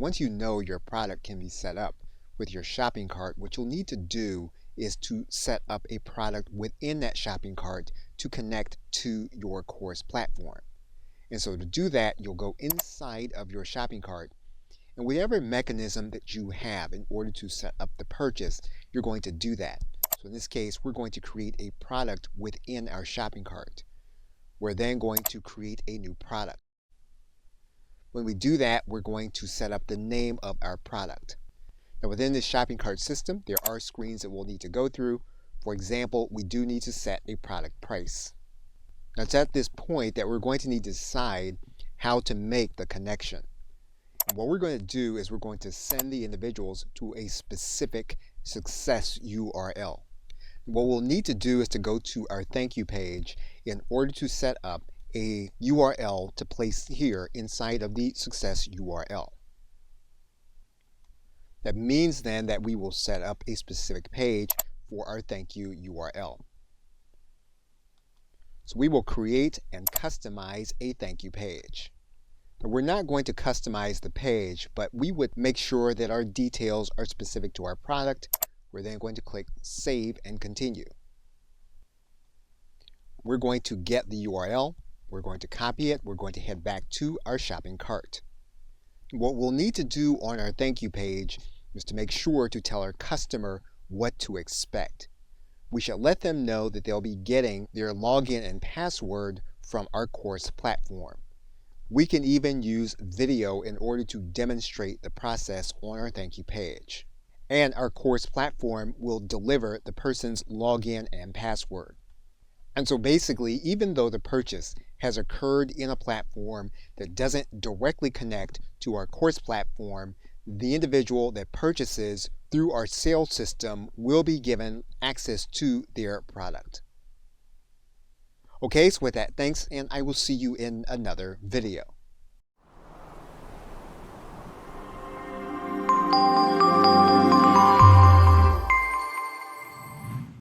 once you know your product can be set up with your shopping cart, what you'll need to do is to set up a product within that shopping cart to connect to your course platform. And so to do that, you'll go inside of your shopping cart, and whatever mechanism that you have in order to set up the purchase, you're going to do that. So in this case, we're going to create a product within our shopping cart. We're then going to create a new product. When we do that, we're going to set up the name of our product. Now within this shopping cart system, there are screens that we'll need to go through. For example, we do need to set a product price. Now it's at this point that we're going to need to decide how to make the connection. And what we're going to do is we're going to send the individuals to a specific success URL. What we'll need to do is to go to our thank you page in order to set up a URL to place here inside of the success URL. That means then that we will set up a specific page for our thank you URL. So we will create and customize a thank you page. Now we're not going to customize the page, but we would make sure that our details are specific to our product. We're then going to click Save and Continue. We're going to get the URL. We're going to copy it. We're going to head back to our shopping cart. What we'll need to do on our thank you page is to make sure to tell our customer what to expect. We should let them know that they'll be getting their login and password from our course platform. We can even use video in order to demonstrate the process on our thank you page. And our course platform will deliver the person's login and password. And so basically, even though the purchase has occurred in a platform that doesn't directly connect to our course platform, the individual that purchases through our sales system will be given access to their product. Okay, so with that, thanks, and I will see you in another video.